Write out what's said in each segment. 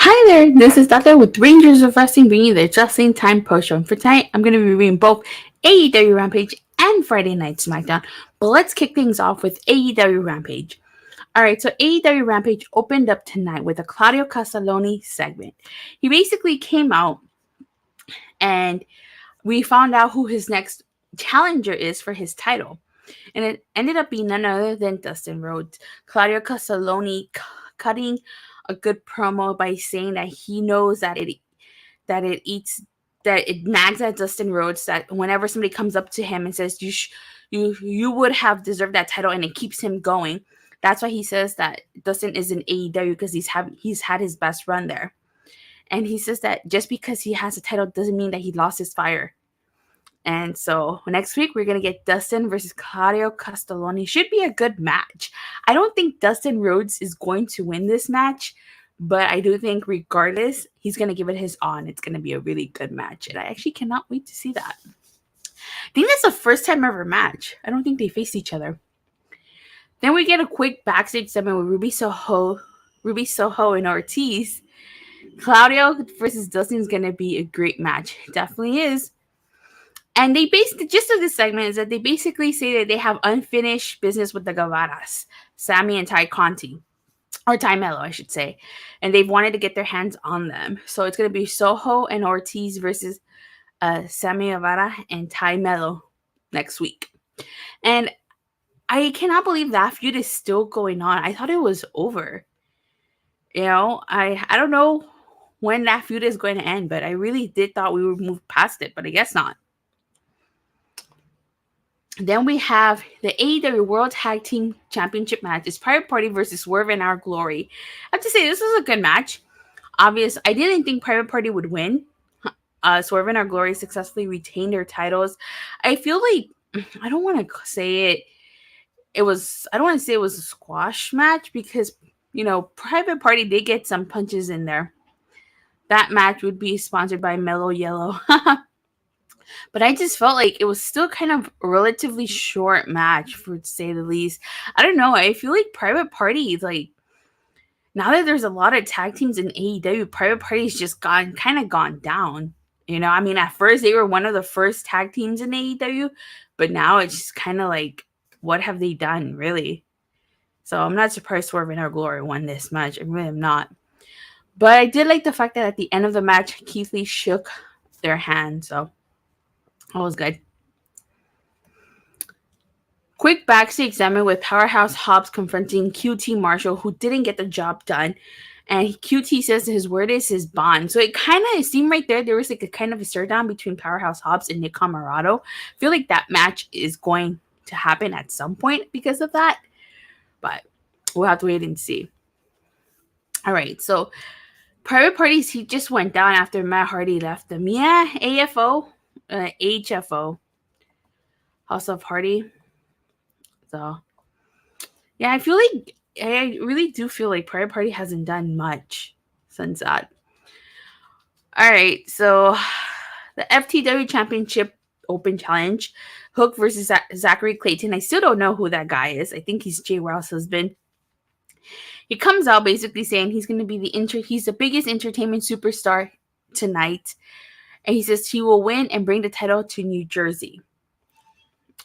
Hi there, this is Datila with Rangers of Wrestling bringing you the Just in Time post show. And for tonight, I'm going to be reviewing both AEW Rampage and Friday Night SmackDown. But let's kick things off with AEW Rampage. Alright, so AEW Rampage opened up tonight with a Claudio Castagnoli segment. He basically came out and we found out who his next challenger is for his title. And it ended up being none other than Dustin Rhodes. Claudio Castagnoli cutting a good promo by saying that he knows that it nags at Dustin Rhodes that whenever somebody comes up to him and says you would have deserved that title, and it keeps him going. That's why he says that Dustin is in AEW, because he's had his best run there. And he says that just because he has a title doesn't mean that he lost his fire. And so next week, we're going to get Dustin versus Claudio Castagnoli. Should be a good match. I don't think Dustin Rhodes is going to win this match, but I do think regardless, he's going to give it his all. It's going to be a really good match. And I actually cannot wait to see that. I think that's the first time ever match. I don't think they faced each other. Then we get a quick backstage segment with Ruby Soho, and Ortiz. Claudio versus Dustin is going to be a great match. It definitely is. And the gist of this segment is that they basically say that they have unfinished business with the Guevaras, Sami and Ty Conti, or Ty Mello, I should say. And they've wanted to get their hands on them. So it's going to be Soho and Ortiz versus Sami Guevara and Ty Mello next week. And I cannot believe that feud is still going on. I thought it was over. I don't know when that feud is going to end, but I really did thought we would move past it, but I guess not. Then we have the AEW World Tag Team Championship match. It's Private Party versus Swerve and Our Glory. I have to say, this was a good match. Obvious, I didn't think Private Party would win. Swerve and Our Glory successfully retained their titles. I feel like, I don't want to say it was a squash match, because, Private Party did get some punches in there. That match would be sponsored by Mellow Yellow. But I just felt like it was still kind of a relatively short match, to say the least. I don't know. I feel like Private Party, like, now that there's a lot of tag teams in AEW, Private Party's just gone down. At first they were one of the first tag teams in AEW, but now it's just kind of like, what have they done, really? So I'm not surprised Swerve and Our Glory won this match. I really am not. But I did like the fact that at the end of the match, Keith Lee shook their hand, so that was good. Quick backstage segment with Powerhouse Hobbs confronting QT Marshall, who didn't get the job done. And QT says his word is his bond. So it seemed right there was like a kind of a stare down between Powerhouse Hobbs and Nick Comoroto. I feel like that match is going to happen at some point because of that. But we'll have to wait and see. All right, so Private Parties, he just went down after Matt Hardy left them. Yeah, HFO, House of Hardy. So, yeah, I really do feel like Private Party hasn't done much since that. All right, so the FTW Championship Open Challenge, Hook versus Zachary Clayton. I still don't know who that guy is. I think he's Jay Rouse' husband. He comes out basically saying he's going to be he's the biggest entertainment superstar tonight. And he says he will win and bring the title to New Jersey.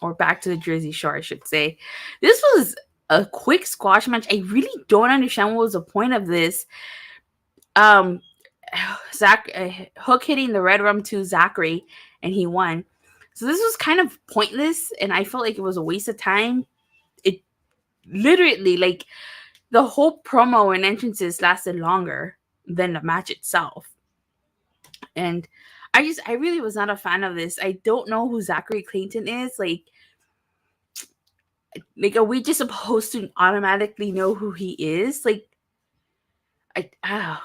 Or back to the Jersey Shore, I should say. This was a quick squash match. I really don't understand what was the point of this. Hook hitting the Red Rum to Zachary, and he won. So this was kind of pointless, and I felt like it was a waste of time. It literally, like, the whole promo and entrances lasted longer than the match itself. And I really was not a fan of this. I don't know who Zachary Clayton is. Like, are we just supposed to automatically know who he is? Like, I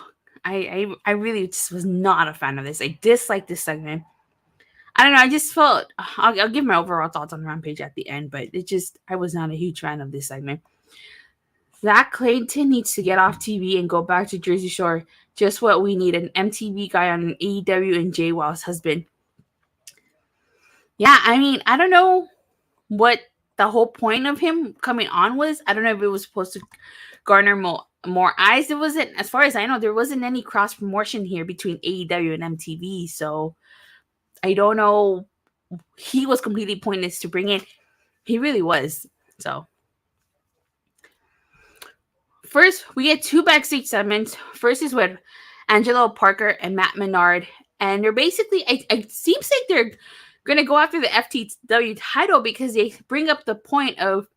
really just was not a fan of this. I disliked this segment. I don't know. I just felt, I'll give my overall thoughts on Rampage at the end, but I was not a huge fan of this segment. Zach Clayton needs to get off TV and go back to Jersey Shore. Just what we need, an MTV guy on an AEW and Jay Wow's husband. Yeah, I don't know what the whole point of him coming on was. I don't know if it was supposed to garner more more eyes. There wasn't, as far as I know, there wasn't any cross promotion here between AEW and MTV. So I don't know. He was completely pointless to bring in. He really was. So first, we get 2 backstage segments. First is with Angelo Parker and Matt Menard. And they're basically, it seems like they're going to go after the FTW title because they bring up the point of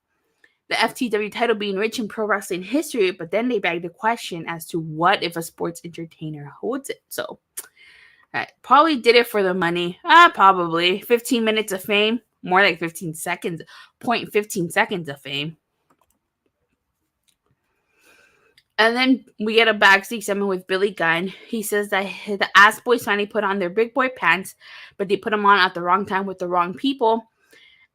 the FTW title being rich in pro wrestling history, but then they beg the question as to what if a sports entertainer holds it. So, probably did it for the money. Probably. 15 minutes of fame. More like 15 seconds. 0.15 seconds of fame. And then we get a backstage segment with Billy Gunn. He says that the ass boys finally put on their big boy pants, but they put them on at the wrong time with the wrong people.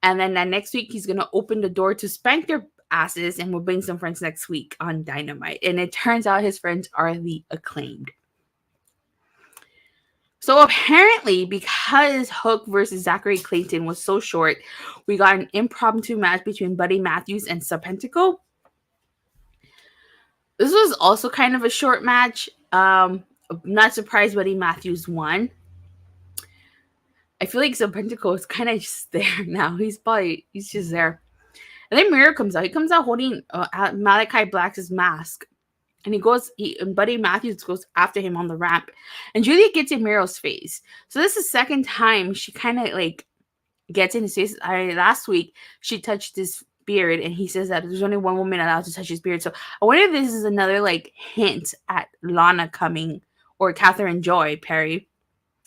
And then that next week, he's going to open the door to spank their asses, and we'll bring some friends next week on Dynamite. And it turns out his friends are the Acclaimed. So apparently, because Hook versus Zachary Clayton was so short, we got an impromptu match between Buddy Matthews and Serpentico. This was also kind of a short match. I'm not surprised Buddy Matthews won. I feel like Serpentico is kind of just there now. He's just there. And then Miro comes out. He comes out holding Malachi Black's mask. And and Buddy Matthews goes after him on the ramp. And Julia gets in Miro's face. So this is the second time she kind of like gets in his face. Last week, she touched his beard. And he says that there's only one woman allowed to touch his beard. So I wonder if this is another like hint at Lana coming, or Catherine Joy Perry,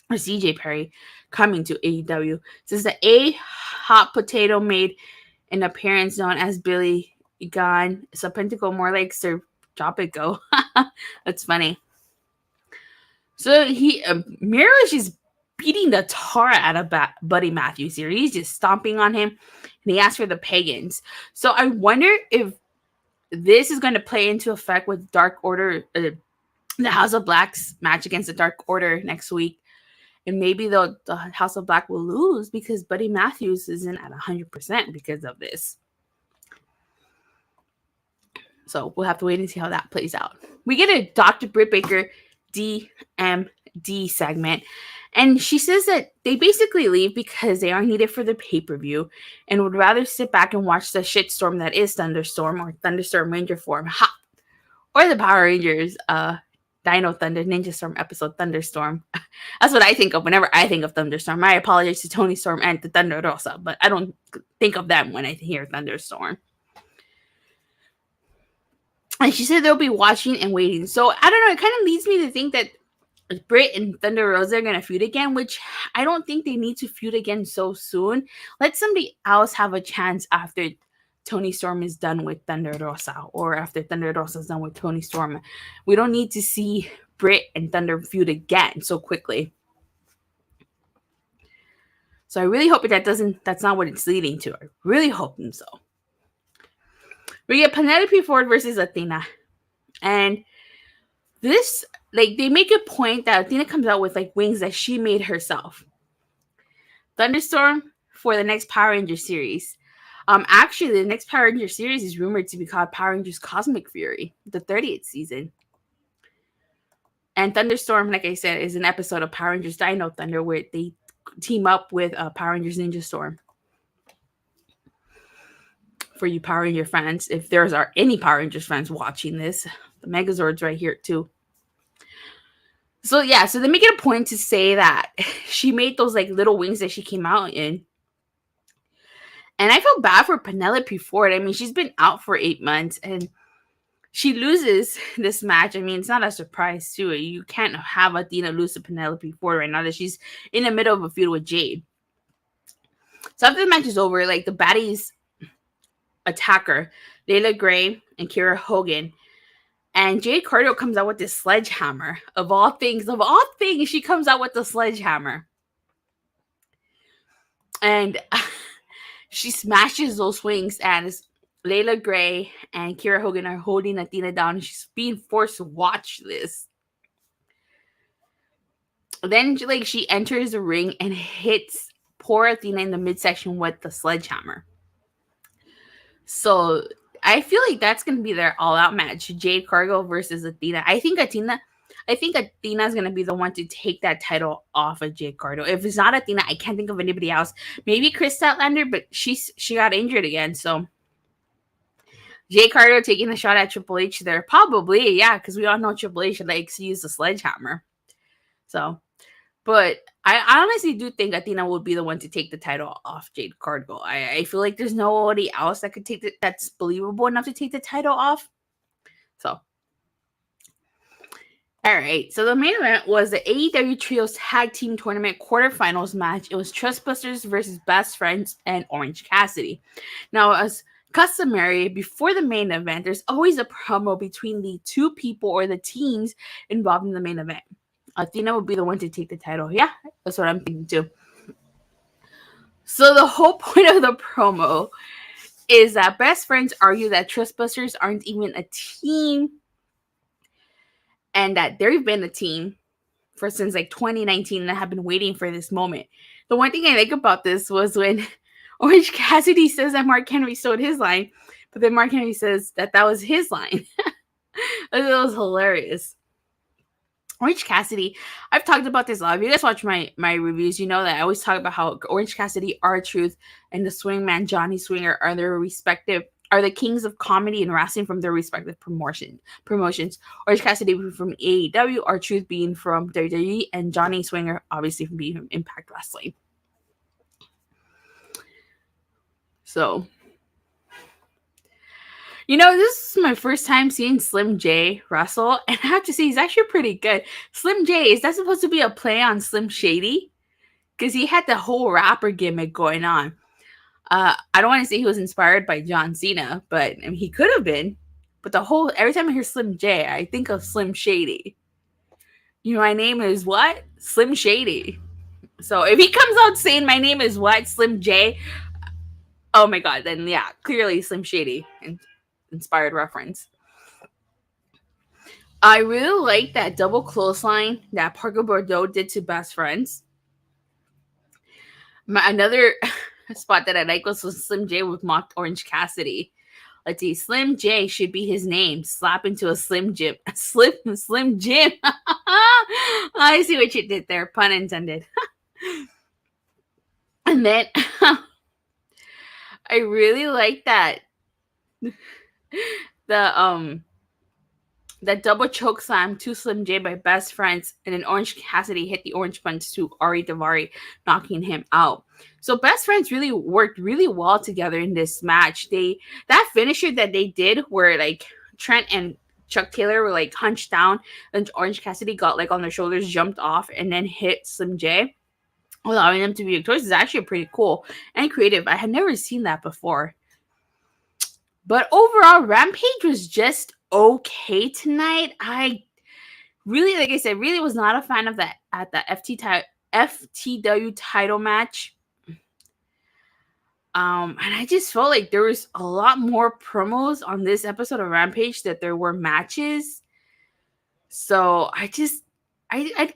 or CJ Perry coming to AEW. Says that A Hot Potato made an appearance known as Billy Gunn. Serpentico more like Serpentico. That's funny. So Miro is just beating the tar out of Buddy Matthews here. He's just stomping on him, and he asks for the pagans. So I wonder if this is going to play into effect with Dark Order, the House of Black's match against the Dark Order next week. And maybe the House of Black will lose because Buddy Matthews isn't at 100% because of this. So we'll have to wait and see how that plays out. We get a Dr. Britt Baker DMD segment. And she says that they basically leave because they aren't needed for the pay-per-view and would rather sit back and watch the shitstorm that is Thunderstorm, or Thunderstorm Ranger form, or the Power Rangers Dino Thunder Ninja Storm episode Thunderstorm. That's what I think of whenever I think of Thunderstorm. I apologize to Tony Storm and to Thunder Rosa, but I don't think of them when I hear Thunderstorm. And she said they'll be watching and waiting. So I don't know. It kind of leads me to think that Britt and Thunder Rosa are going to feud again, which I don't think they need to feud again so soon. Let somebody else have a chance after Tony Storm is done with Thunder Rosa, or after Thunder Rosa is done with Tony Storm. We don't need to see Britt and Thunder feud again so quickly. So I really hope that's not what it's leading to. I really hope so. We get Penelope Ford versus Athena. And this, like, they make a point that Athena comes out with like wings that she made herself. Thunderstorm for the next Power Ranger series. Actually, the next Power Ranger series is rumored to be called Power Rangers Cosmic Fury, the 30th season. And Thunderstorm, like I said, is an episode of Power Rangers Dino Thunder where they team up with Power Rangers Ninja Storm. For you Power Ranger fans, if there's any Power Rangers fans watching this, the Megazord's right here too. So yeah, so they make it a point to say that she made those like little wings that she came out in. And I feel bad for Penelope Ford. I mean, she's been out for 8 months and she loses this match. I mean, it's not a surprise to it. You can't have Athena lose to Penelope Ford right now that she's in the middle of a feud with Jade. So after the match is over, like the baddies attack her, Layla Gray and Kira Hogan. And Jade Cargill comes out with this sledgehammer. Of all things, she comes out with the sledgehammer. And she smashes those swings, and Layla Gray and Kira Hogan are holding Athena down, and she's being forced to watch this. Then, like, she enters the ring and hits poor Athena in the midsection with the sledgehammer. So I feel like that's gonna be their all-out match: Jade Cargill versus Athena. I think Athena's gonna be the one to take that title off of Jade Cargill. If it's not Athena, I can't think of anybody else. Maybe Chris Statlander, but she got injured again, so Jade Cargill taking the shot at Triple H there. Probably, yeah, because we all know Triple H likes to use the sledgehammer. So, but I honestly do think Athena would be the one to take the title off Jade Cargill. I feel like there's nobody else that could that's believable enough to take the title off. So, all right. So the main event was the AEW Trios Tag Team Tournament quarterfinals match. It was Trustbusters versus Best Friends and Orange Cassidy. Now, as customary, before the main event, there's always a promo between the two people or the teams involved in the main event. Athena would be the one to take the title. Yeah, that's what I'm thinking too. So the whole point of the promo is that Best Friends argue that Trustbusters aren't even a team and that they've been a team since like 2019 and have been waiting for this moment. The one thing I like about this was when Orange Cassidy says that Mark Henry stole his line, but then Mark Henry says that was his line. That was hilarious. Orange Cassidy, I've talked about this a lot. If you guys watch my reviews, you know that I always talk about how Orange Cassidy, R-Truth, and the Swingman Johnny Swinger are the kings of comedy and wrestling from their respective promotions. Orange Cassidy from AEW, R-Truth being from WWE, and Johnny Swinger obviously from being from Impact Wrestling. So, this is my first time seeing Slim J wrestle, and I have to say he's actually pretty good. Slim J, is that supposed to be a play on Slim Shady? Because he had the whole rapper gimmick going on. I don't want to say he was inspired by John Cena, but he could have been. But every time I hear Slim J, I think of Slim Shady. My name is what? Slim Shady. So if he comes out saying my name is what? Slim J, oh my god, then yeah, clearly Slim Shady. Inspired reference. I really like that double clothesline that Parker Bordeaux did to Best Friends. Another spot that I like was when Slim J with mocked Orange Cassidy. Let's see, Slim J should be his name. Slap into a Slim Jim. Slim Jim. I see what you did there. Pun intended. And then I really like that. That double choke slam to Slim J by Best Friends, and then Orange Cassidy hit the orange punch to Ari Daivari, knocking him out. So Best Friends really worked really well together in this match. That finisher that they did where like Trent and Chuck Taylor were like hunched down and Orange Cassidy got like on their shoulders, jumped off, and then hit Slim J, allowing them to be victorious, is actually pretty cool and creative. I had never seen that before. But overall, Rampage was just okay tonight. I really, like I said, really was not a fan of that at the FTW title match. And I just felt like there was a lot more promos on this episode of Rampage that there were matches. So I'd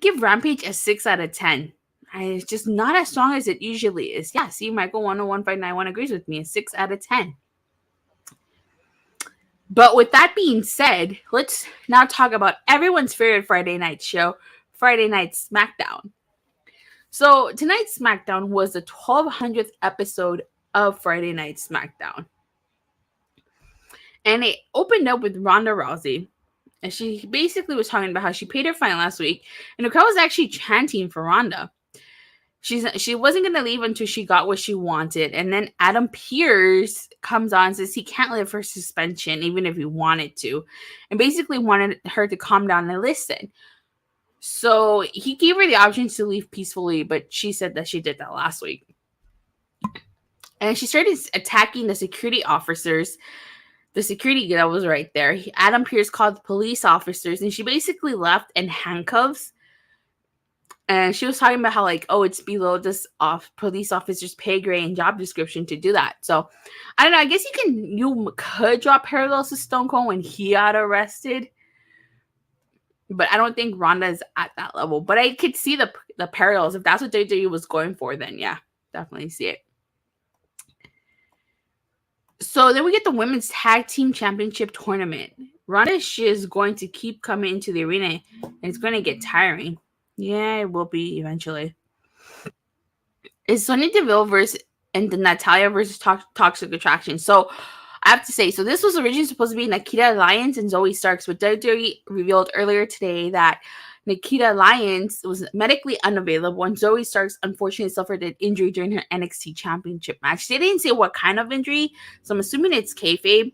give Rampage a 6 out of 10. It's just not as strong as it usually is. Yeah, see, Michael 101591 agrees with me. A 6 out of 10. But with that being said, let's now talk about everyone's favorite Friday night show, Friday Night Smackdown. So tonight's Smackdown was the 1200th episode of Friday Night Smackdown. And it opened up with Ronda Rousey. And she basically was talking about how she paid her fine last week. And the crowd was actually chanting for Ronda. She wasn't going to leave until she got what she wanted. And then Adam Pearce comes on and says he can't live her suspension even if he wanted to. And basically wanted her to calm down and listen. So he gave her the option to leave peacefully, but she said that she did that last week. And she started attacking the security officers. The security that was right there. Adam Pearce called the police officers and she basically left in handcuffs. And she was talking about how, like, oh, it's below this police officer's pay grade and job description to do that. So, I don't know. I guess you could draw parallels to Stone Cold when he got arrested. But I don't think Ronda is at that level. But I could see the parallels. If that's what WWE was going for, then yeah, definitely see it. So then we get the Women's Tag Team Championship Tournament. Ronda is going to keep coming into the arena, and it's going to get tiring. Yeah, it will be eventually. It's Sonya Deville and the Natalya versus Toxic Attraction. So I have to say, so this was originally supposed to be Nikita Lyons and Zoe Starks, but WWE revealed earlier today that Nikita Lyons was medically unavailable, and Zoe Starks unfortunately suffered an injury during her NXT Championship match. They didn't say what kind of injury, so I'm assuming it's kayfabe.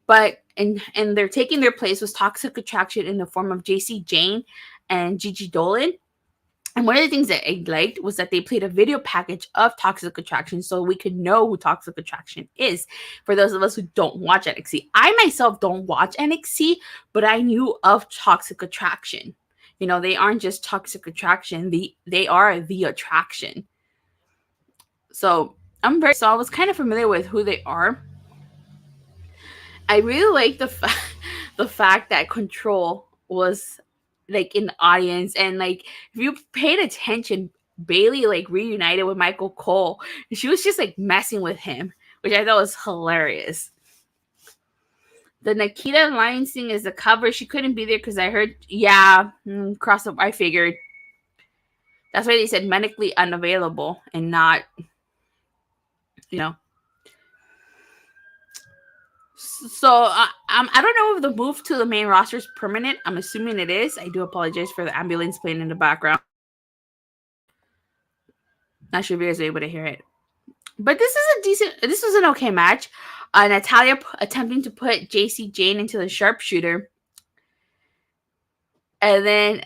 But and they're taking their place was Toxic Attraction in the form of JC Jane and Gigi Dolan. And one of the things that I liked was that they played a video package of Toxic Attraction so we could know who Toxic Attraction is. For those of us who don't watch NXT. I myself don't watch NXT, but I knew of Toxic Attraction. You know, they aren't just Toxic Attraction. They are the attraction. So I was kind of familiar with who they are. I really like the fact that Control was like in the audience, and like if you paid attention, Bailey like reunited with Michael Cole, and she was just like messing with him, which I thought was hilarious. The Nikita Lyons thing is the cover. She couldn't be there because I heard, cross up. I figured that's why they said medically unavailable and not, you know. So I don't know if the move to the main roster is permanent. I'm assuming it is. I do apologize for the ambulance playing in the background. Not sure if you guys are able to hear it. But this was an okay match. Natalya attempting to put JC Jane into the sharpshooter. And then,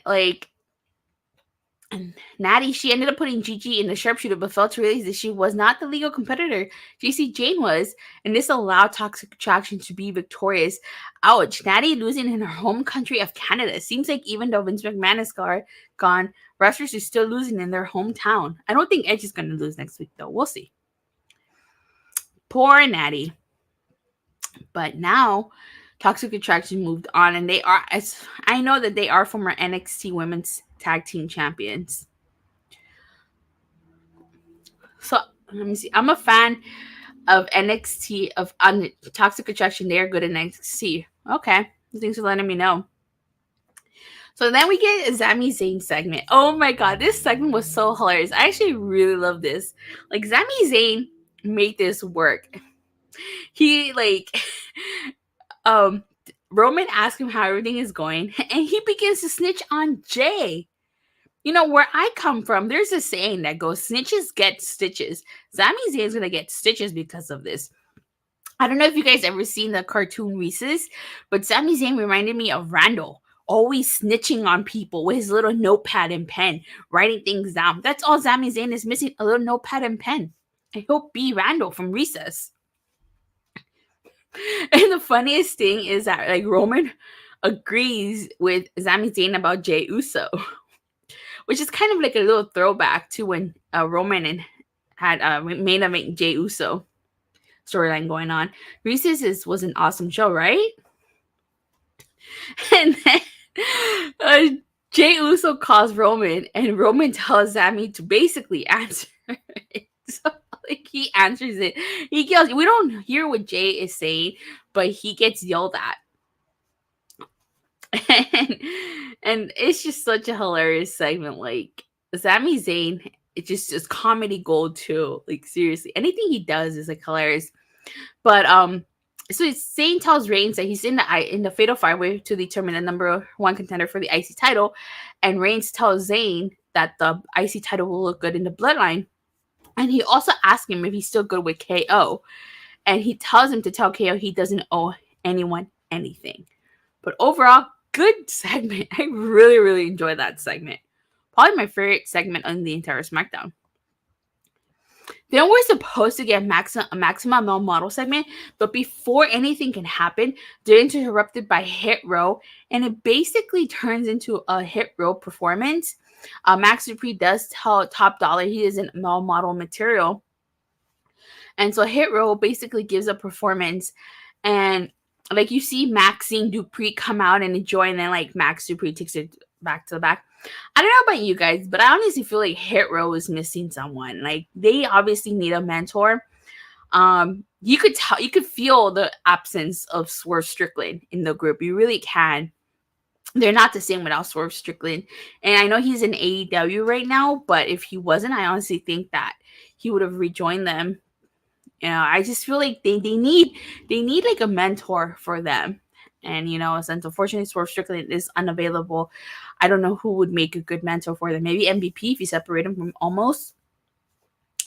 Natty, she ended up putting Gigi in the sharpshooter, but failed to realize that she was not the legal competitor. JC Jane was, and this allowed Toxic Attraction to be victorious. Ouch. Natty losing in her home country of Canada. Seems like even though Vince McMahon is gone, wrestlers are still losing in their hometown. I don't think Edge is going to lose next week, though. We'll see. Poor Natty. But now, Toxic Attraction moved on, and I know that they are former NXT Women's Tag Team Champions. So, let me see. I'm a fan of NXT, of Toxic Attraction. They are good at NXT. Okay. Thanks for letting me know. So then we get a Sami Zayn segment. Oh my god, this segment was so hilarious. I actually really love this. Like, Sami Zayn made this work. He, Roman asked him how everything is going, and he begins to snitch on Jay. You know, where I come from, there's a saying that goes, snitches get stitches. Sami Zayn's going to get stitches because of this. I don't know if you guys ever seen the cartoon Reese's, but Sami Zayn reminded me of Randall, always snitching on people with his little notepad and pen, writing things down. That's all Sami Zayn is missing, a little notepad and pen. I hope be Randall from Recess. And the funniest thing is that Roman agrees with Sami Zayn about Jey Uso, which is kind of like a little throwback to when Roman had main event Jey Uso storyline going on. Reese's was an awesome show, right? And then Jey Uso calls Roman, and Roman tells Sami to basically answer it. So he answers it. He yells. We don't hear what Jay is saying, but he gets yelled at. And it's just such a hilarious segment. Like, Sami Zayn, it just is comedy gold too. Like, seriously, anything he does is hilarious. But so Zayn tells Reigns that he's in the Fatal 5-Way to determine the number one contender for the IC title, and Reigns tells Zayn that the IC title will look good in the Bloodline. And he also asks him if he's still good with KO. And he tells him to tell KO he doesn't owe anyone anything. But overall, good segment. I really, really enjoyed that segment. Probably my favorite segment on the entire SmackDown. Then we're supposed to get a Maximum Male Model segment. But before anything can happen, they're interrupted by Hit Row. And it basically turns into a Hit Row performance. Max Dupree does tell Top Dollar he isn't male model material. And so Hit Row basically gives a performance. And you see Maxine Dupree come out and enjoy, and then Max Dupree takes it back to the back. I don't know about you guys, but I honestly feel like Hit Row is missing someone. They obviously need a mentor. You could tell, you could feel the absence of Swerve Strickland in the group. You really can. They're not the same without Swerve Strickland. And I know he's in AEW right now, but if he wasn't, I honestly think that he would have rejoined them. I just feel like they need like a mentor for them. And since unfortunately Swerve Strickland is unavailable, I don't know who would make a good mentor for them. Maybe MVP if you separate him from Almost.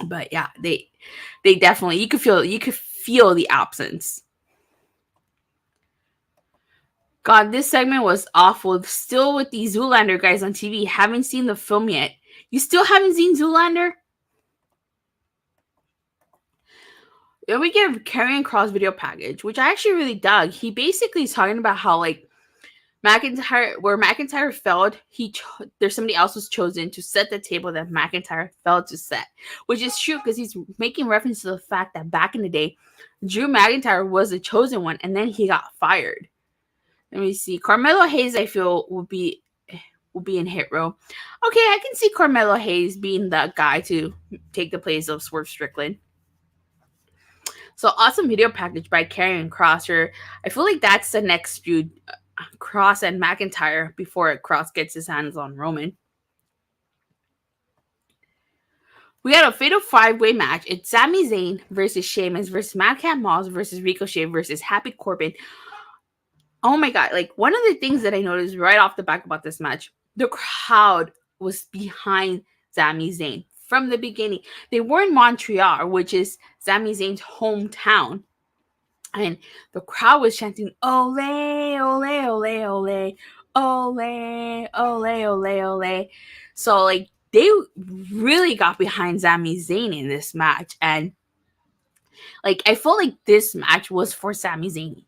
But yeah, they definitely, you could feel the absence. God, this segment was awful. Still with these Zoolander guys on TV. Haven't seen the film yet. You still haven't seen Zoolander? Then we get Karrion Kross video package, which I actually really dug. He basically is talking about how, like, McIntyre failed, there's somebody else was chosen to set the table that McIntyre failed to set, which is true because he's making reference to the fact that back in the day, Drew McIntyre was the chosen one, and then he got fired. Let me see. Carmelo Hayes, I feel, will be in Hit Row. Okay, I can see Carmelo Hayes being that guy to take the place of Swerve Strickland. So awesome video package by Karrion Kross. I feel like that's the next feud, Kross and McIntyre, before Kross gets his hands on Roman. We had a fatal 5-way match. It's Sami Zayn versus Sheamus versus Madcap Moss versus Ricochet versus Happy Corbin. Oh my God. Like, one of the things that I noticed right off the back about this match, the crowd was behind Sami Zayn from the beginning. They were in Montreal, which is Sami Zayn's hometown. And the crowd was chanting, "Ole, ole, ole, ole, ole, ole, ole, ole." So, like, they really got behind Sami Zayn in this match. And, like, I felt like this match was for Sami Zayn.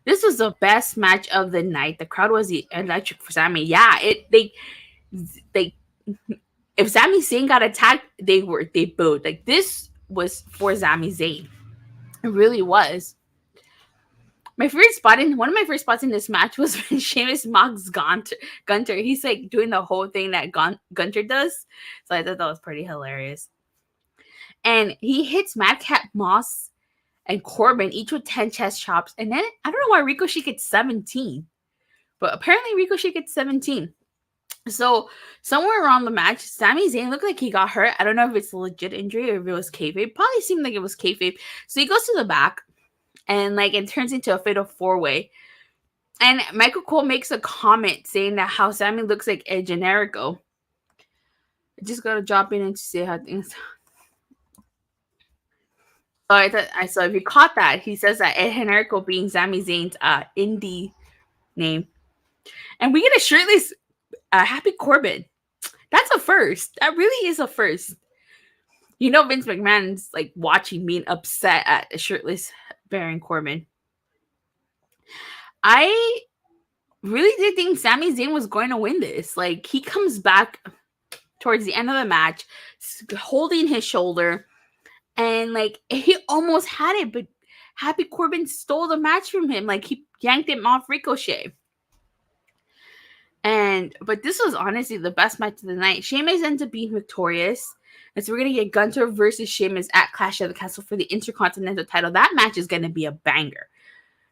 This was the best match of the night. The crowd was electric for Sami. Yeah, if Sami Zayn got attacked, they booed. Like, this was for Sami Zayn. It really was. One of my favorite spots in this match was when Sheamus mocks Gunter. He's like doing the whole thing that Gunter does. So I thought that was pretty hilarious. And he hits Madcap Moss and Corbin, each with 10 chest chops. And then, I don't know why Ricochet gets 17. But apparently Ricochet gets 17. So, somewhere around the match, Sami Zayn looked like he got hurt. I don't know if it's a legit injury or if it was kayfabe. Probably seemed like it was kayfabe. So, he goes to the back. And, like, it turns into a fatal 4-way. And Michael Cole makes a comment saying that how Sami looks like Ed Generico. I just got to drop in and see how things... So if you caught that, he says that Ed Generico being Sami Zayn's indie name. And we get a shirtless Happy Corbin. That's a first. That really is a first. Vince McMahon's like watching being upset at a shirtless Baron Corbin. I really did think Sami Zayn was going to win this. Like, he comes back towards the end of the match, holding his shoulder. And, like, he almost had it, but Happy Corbin stole the match from him. Like, he yanked him off Ricochet. But this was honestly the best match of the night. Sheamus ends up being victorious. And so we're going to get Gunter versus Sheamus at Clash of the Castle for the Intercontinental title. That match is going to be a banger.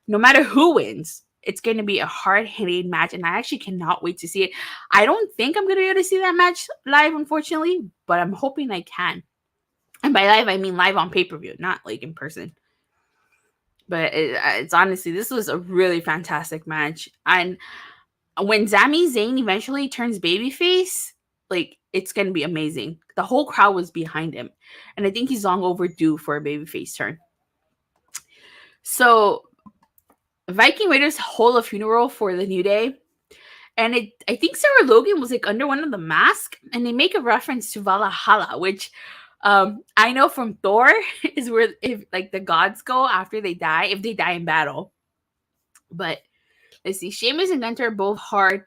No matter who wins, it's going to be a hard-hitting match. And I actually cannot wait to see it. I don't think I'm going to be able to see that match live, unfortunately. But I'm hoping I can. And by live, I mean live on pay-per-view, not like in person. But it's honestly, this was a really fantastic match. And when Sami Zayn eventually turns babyface, like, it's going to be amazing. The whole crowd was behind him. And I think he's long overdue for a babyface turn. So, Viking Raiders hold a funeral for the New Day. And I think Sarah Logan was like under one of the masks. And they make a reference to Valhalla, which... I know from Thor is where if like the gods go after they die, if they die in battle. But let's see, Sheamus and Gunter are both hard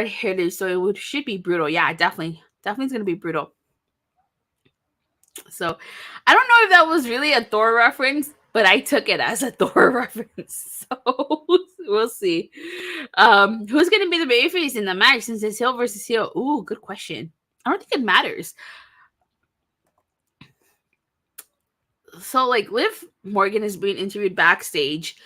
hitters, so it should be brutal. Yeah, definitely it's gonna be brutal. So I don't know if that was really a Thor reference, but I took it as a Thor reference. So we'll see. Who's gonna be the babyface in the match since it's heel versus heel? Ooh, good question. I don't think it matters. So, like, Liv Morgan is being interviewed backstage,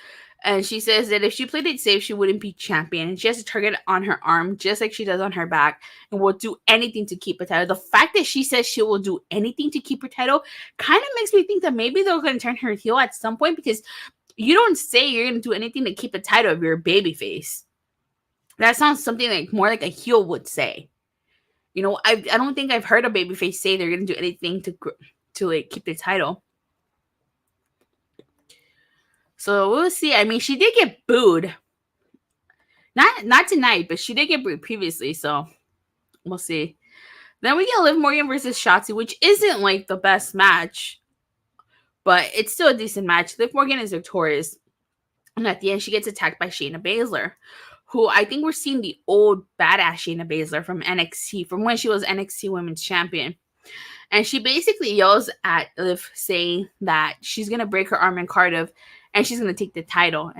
and she says that if she played it safe, she wouldn't be champion. And she has a target on her arm, just like she does on her back, and will do anything to keep her title. The fact that she says she will do anything to keep her title kind of makes me think that maybe they're going to turn her heel at some point, because you don't say you're going to do anything to keep the title if you're a babyface. That sounds something like more like a heel would say. You know, I don't think I've heard a babyface say they're going to do anything to like keep the title. So we'll see. I mean, she did get booed. Not tonight, but she did get booed previously, so we'll see. Then we get Liv Morgan versus Shotzi, which isn't like the best match, but it's still a decent match. Liv Morgan is victorious. And at the end, she gets attacked by Shayna Baszler, who I think we're seeing the old badass Shayna Baszler from NXT, from when she was NXT Women's Champion. And she basically yells at Liv, saying that she's going to break her arm in Cardiff and she's going to take the title.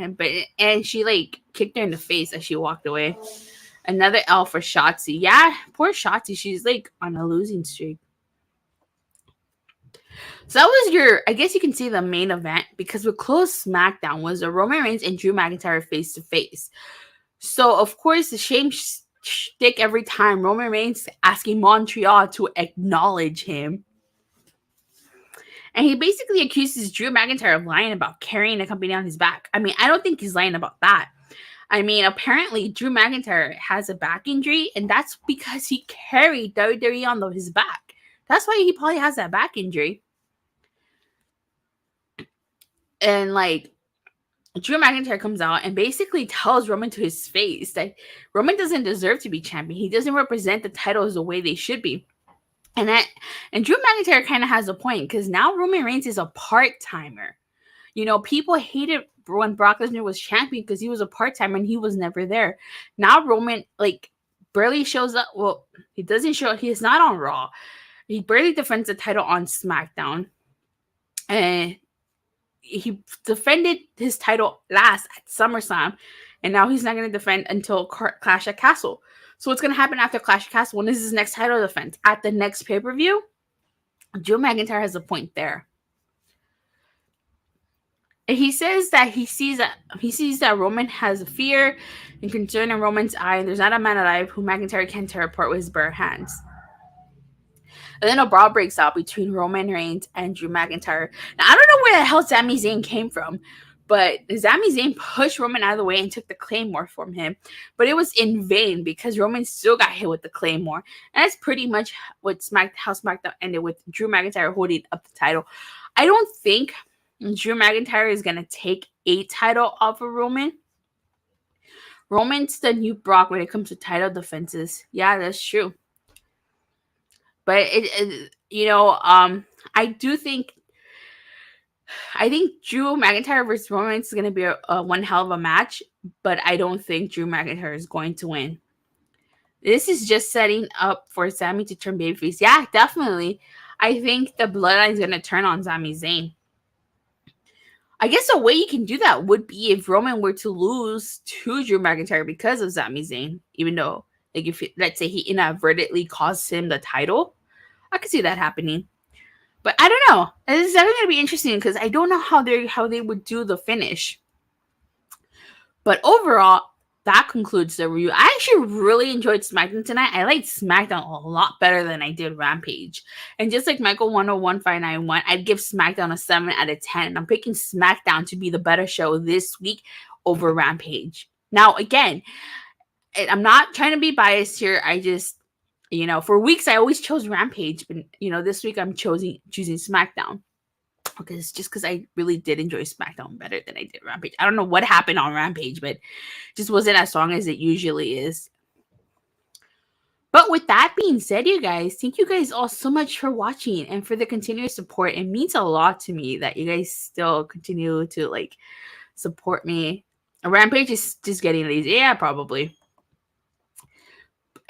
And she, like, kicked her in the face as she walked away. Another L for Shotzi. Yeah, poor Shotzi. She's, like, on a losing streak. So that was I guess you can see the main event, because what closed SmackDown was the Roman Reigns and Drew McIntyre face-to-face. So, of course, the shame shtick every time Roman Reigns asking Montreal to acknowledge him. And he basically accuses Drew McIntyre of lying about carrying the company on his back. I mean, I don't think he's lying about that. I mean, apparently Drew McIntyre has a back injury, and that's because he carried WWE on his back. That's why he probably has that back injury. And, like, Drew McIntyre comes out and basically tells Roman to his face that Roman doesn't deserve to be champion. He doesn't represent the titles the way they should be. And Drew McIntyre kind of has a point, because now Roman Reigns is a part-timer. You know, people hated when Brock Lesnar was champion because he was a part-timer and he was never there. Now Roman, like, barely shows up. Well, he doesn't show. He is not on Raw. He barely defends the title on SmackDown. And he defended his title last at SummerSlam, and now he's not going to defend until Clash at Castle. So what's going to happen after Clash at Castle? When is his next title defense? At the next pay-per-view? Drew McIntyre has a point there. And he says that he sees that Roman has a fear and concern in Roman's eye, and there's not a man alive who McIntyre can tear apart with his bare hands. And then a brawl breaks out between Roman Reigns and Drew McIntyre. Now, I don't know where the hell Sami Zayn came from, but Sami Zayn pushed Roman out of the way and took the Claymore from him. But it was in vain, because Roman still got hit with the Claymore. And that's pretty much how SmackDown ended, with Drew McIntyre holding up the title. I don't think Drew McIntyre is going to take a title off of Roman. Roman's the new Brock when it comes to title defenses. Yeah, that's true. But I think Drew McIntyre versus Roman is going to be a one hell of a match, but I don't think Drew McIntyre is going to win. This is just setting up for Sami to turn babyface. Yeah, definitely. I think the bloodline is going to turn on Sami Zayn. I guess a way you can do that would be if Roman were to lose to Drew McIntyre because of Sami Zayn, even though, like, if let's say he inadvertently costs him the title, I could see that happening. But I don't know. This is definitely going to be interesting, because I don't know how they would do the finish. But overall, that concludes the review. I actually really enjoyed SmackDown tonight. I liked SmackDown a lot better than I did Rampage. And just like Michael 101591, I'd give SmackDown a 7 out of 10. I'm picking SmackDown to be the better show this week over Rampage. Now, again, I'm not trying to be biased here. I just, for weeks I always chose Rampage, but this week I'm choosing SmackDown. Okay, it's just because I really did enjoy SmackDown better than I did Rampage. I don't know what happened on Rampage, but it just wasn't as strong as it usually is. But with that being said, you guys, thank you guys all so much for watching and for the continuous support. It means a lot to me that you guys still continue to support me. Rampage is just getting lazy. Yeah, probably.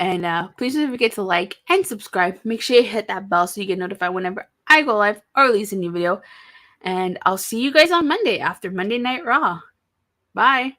And please don't forget to like and subscribe. Make sure you hit that bell so you get notified whenever I go live or release a new video. And I'll see you guys on Monday after Monday Night Raw. Bye.